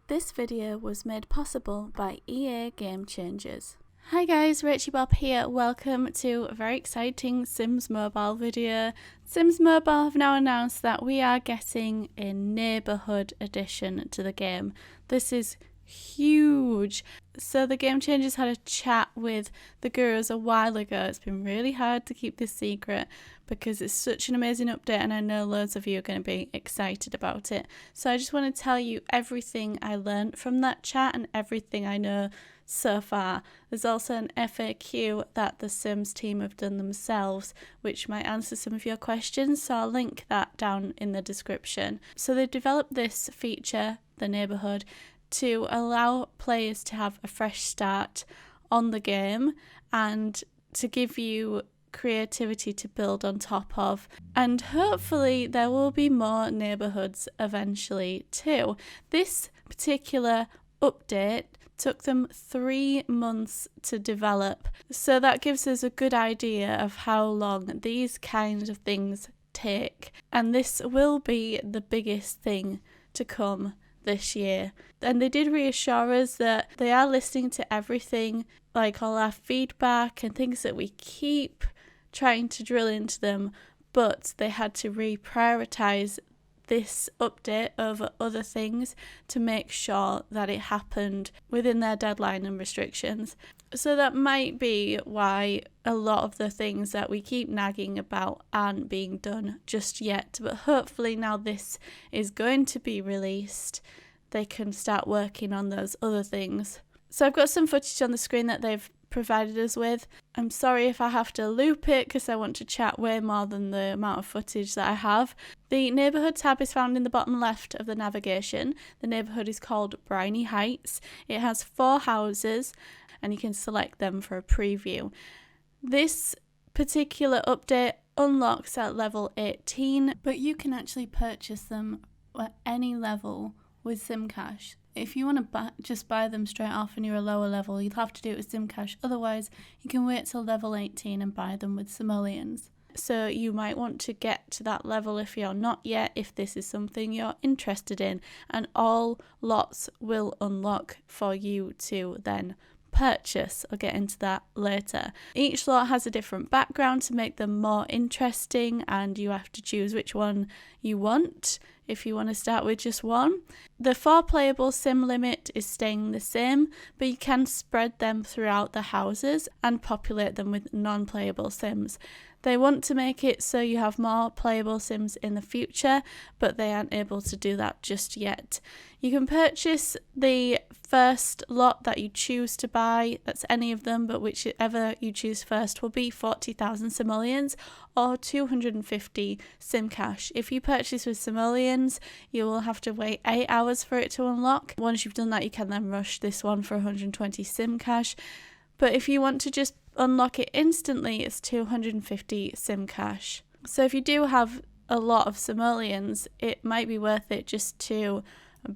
This video was made possible by EA Game Changers. Hi guys, rachybop here. Welcome to a very exciting Sims Mobile video. Sims Mobile have now announced that we are getting a neighbourhood addition to the game. This is huge. So the Game Changers had a chat with the gurus a while ago. It's been really hard to keep this secret because it's such an amazing update and I know loads of you are going to be excited about it. So I just want to tell you everything I learned from that chat and everything I know so far. There's also an FAQ that the Sims team have done themselves which might answer some of your questions, so I'll link that down in the description. So they've developed this feature, the neighbourhood, to allow players to have a fresh start on the game and to give you creativity to build on top of, and hopefully there will be more neighbourhoods eventually too. This particular update took them 3 months to develop, so that gives us a good idea of how long these kinds of things take, and this will be the biggest thing to come this year. And they did reassure us that they are listening to everything, like all our feedback and things that we keep trying to drill into them, but they had to reprioritize this update over other things to make sure that it happened within their deadline and restrictions. So that might be why a lot of the things that we keep nagging about aren't being done just yet, but hopefully now this is going to be released, they can start working on those other things. So I've got some footage on the screen that they've provided us with. I'm sorry if I have to loop it because I want to chat way more than the amount of footage that I have. The neighbourhood tab is found in the bottom left of the navigation. The neighbourhood is called Briny Heights. It has 4 houses and you can select them for a preview. This particular update unlocks at level 18, but you can actually purchase them at any level with Sim Cash. If you want to just buy them straight off and you're a lower level, you'll have to do it with Sim Cash. Otherwise, you can wait till level 18 and buy them with simoleons. So you might want to get to that level if you're not yet, if this is something you're interested in. And all lots will unlock for you to then purchase. I'll get into that later. Each lot has a different background to make them more interesting, and you have to choose which one you want if you want to start with just one. The 4 playable sim limit is staying the same, but you can spread them throughout the houses and populate them with non-playable sims. They want to make it so you have more playable sims in the future, but they aren't able to do that just yet. You can purchase the first lot that you choose to buy, that's any of them, but whichever you choose first will be 40,000 simoleons or 250 sim cash. If you purchase with simoleons, you will have to wait 8 hours for it to unlock. Once you've done that, you can then rush this one for 120 sim cash. But if you want to just unlock it instantly, it's 250 sim cash. So if you do have a lot of simoleons, it might be worth it just to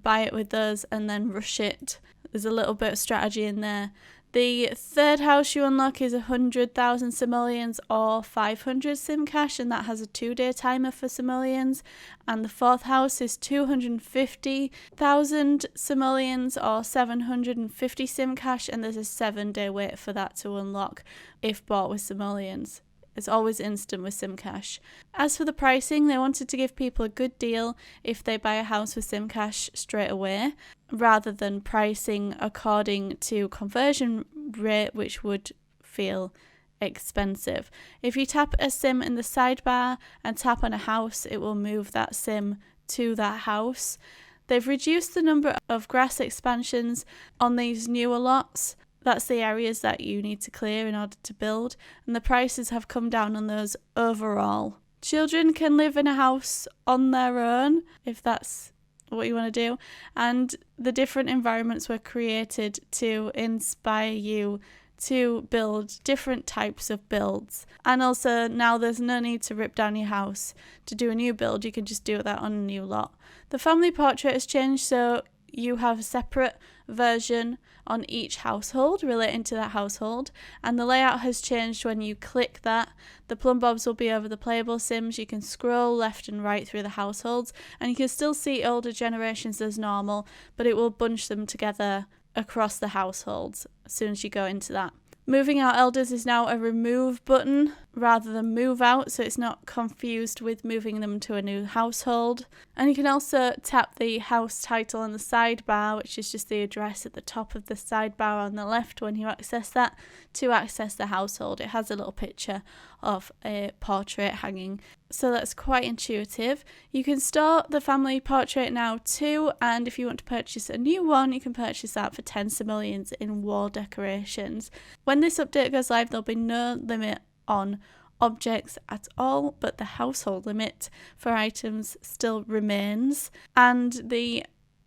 buy it with those and then rush it. There's a little bit of strategy in there. The third house you unlock is 100,000 simoleons or 500 sim cash, and that has a 2-day timer for simoleons. And the 4th house is 250,000 simoleons or 750 sim cash, and there's a 7-day wait for that to unlock if bought with simoleons. It's always instant with sim cash. As for the pricing, they wanted to give people a good deal if they buy a house with sim cash straight away, rather than pricing according to conversion rate, which would feel expensive. If you tap a sim in the sidebar and tap on a house, it will move that sim to that house. They've reduced the number of grass expansions on these newer lots. That's the areas that you need to clear in order to build, and the prices have come down on those overall. Children can live in a house on their own if that's what you want to do, and the different environments were created to inspire you to build different types of builds. And also now there's no need to rip down your house to do a new build, you can just do that on a new lot. The family portrait has changed, so you have a separate version on each household relating to that household, and the layout has changed when you click that. The plumb bobs will be over the playable Sims. You can scroll left and right through the households, and you can still see older generations as normal, but it will bunch them together across the households as soon as you go into that. Moving out elders is now a remove button rather than move out, so it's not confused with moving them to a new household. And you can also tap the house title on the sidebar, which is just the address at the top of the sidebar on the left when you access that, to access the household. It has a little picture of a portrait hanging, so that's quite intuitive. You can store the family portrait now too, and if you want to purchase a new one, you can purchase that for 10 simoleons in wall decorations. When this update goes live, there'll be no limit on objects at all, but the household limit for items still remains, and the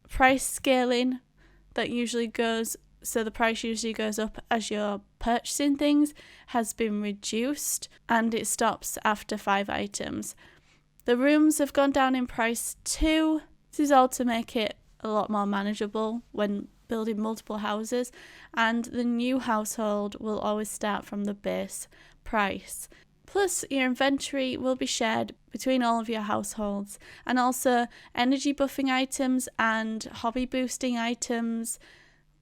price scaling that usually goes, so the price usually goes up as you're purchasing things, has been reduced, and it stops after 5 items. The rooms have gone down in price too. This is all to make it a lot more manageable when building multiple houses, and the new household will always start from the base price. Plus, your inventory will be shared between all of your households, and also energy buffing items and hobby boosting items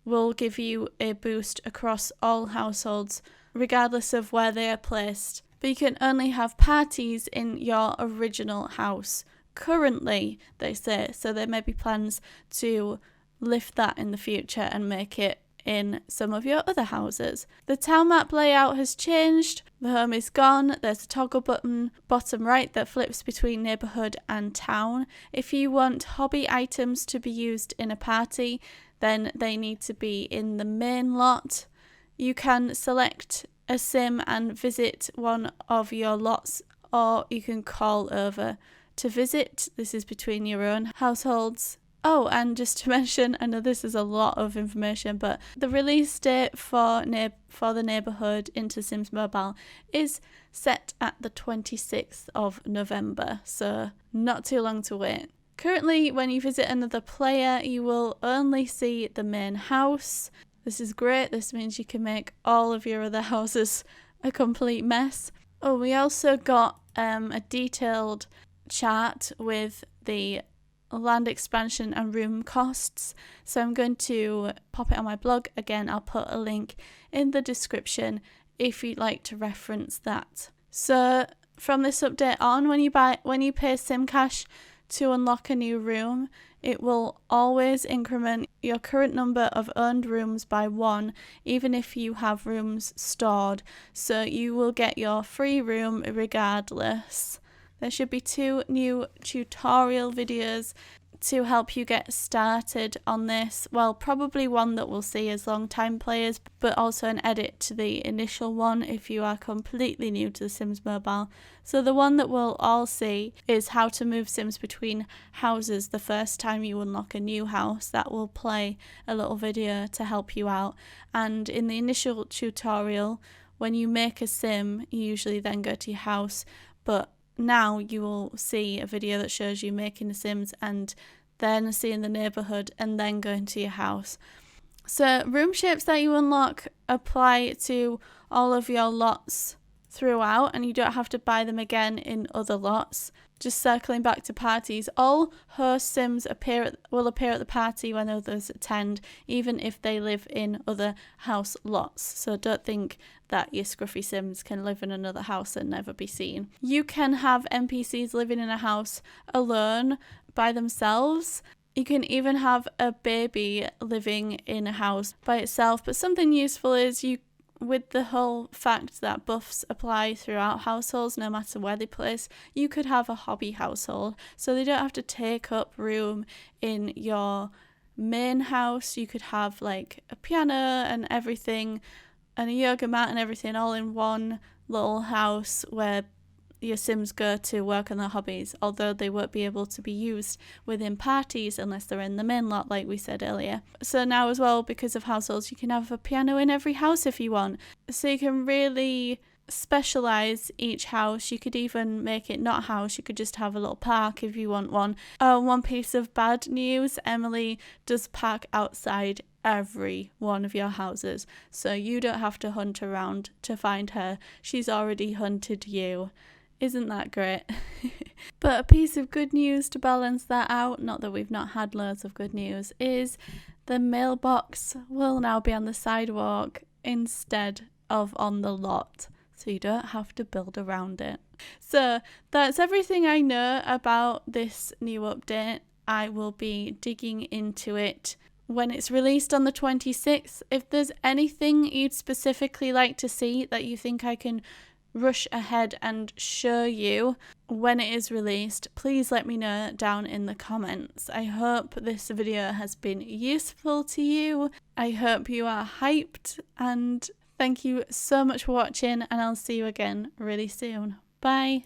will give you a boost across all households, regardless of where they are placed. But you can only have parties in your original house currently, they say, so there may be plans to lift that in the future and make it in some of your other houses. The town map layout has changed. The home is gone. There's a toggle button bottom right that flips between neighbourhood and town. If you want hobby items to be used in a party, then they need to be in the main lot. You can select a sim and visit one of your lots, or you can call over to visit. This is between your own households. Oh, and just to mention, I know this is a lot of information, but the release date for the neighbourhood into Sims Mobile is set at the 26th of November, so not too long to wait. Currently, when you visit another player, you will only see the main house. This is great. This means you can make all of your other houses a complete mess. Oh, we also got a detailed chart with the land expansion and room costs, so I'm going to pop it on my blog. Again, I'll put a link in the description if you'd like to reference that. So from this update on, when you pay Sim Cash to unlock a new room, it will always increment your current number of owned rooms by 1, even if you have rooms stored, so you will get your free room regardless. There should be 2 new tutorial videos to help you get started on this. Well, probably one that we'll see as long-time players, but also an edit to the initial one if you are completely new to The Sims Mobile. So the one that we'll all see is how to move Sims between houses the first time you unlock a new house. That will play a little video to help you out. And in the initial tutorial, when you make a Sim, you usually then go to your house, but now you will see a video that shows you making the Sims and then seeing the neighbourhood and then going to your house. So room shapes that you unlock apply to all of your lots throughout, and you don't have to buy them again in other lots. Just circling back to parties, all host Sims will appear at the party when others attend, even if they live in other house lots. So don't think that your scruffy Sims can live in another house and never be seen. You can have NPCs living in a house alone by themselves. You can even have a baby living in a house by itself. But something useful is with the whole fact that buffs apply throughout households no matter where they place, you could have a hobby household, so they don't have to take up room in your main house. You could have like a piano and everything and a yoga mat and everything all in one little house where your Sims go to work on their hobbies, although they won't be able to be used within parties unless they're in the main lot, like we said earlier. So now as well, because of households, you can have a piano in every house if you want. So you can really specialize each house. You could even make it not a house, you could just have a little park if you want one. Oh, one piece of bad news, Emily does park outside every one of your houses, so you don't have to hunt around to find her. She's already hunted you. Isn't that great? But a piece of good news to balance that out, not that we've not had loads of good news, is the mailbox will now be on the sidewalk instead of on the lot, so you don't have to build around it. So that's everything I know about this new update. I will be digging into it when it's released on the 26th. If there's anything you'd specifically like to see that you think I can rush ahead and show you when it is released, please let me know down in the comments. I hope this video has been useful to you. I hope you are hyped, and thank you so much for watching, and I'll see you again really soon. Bye.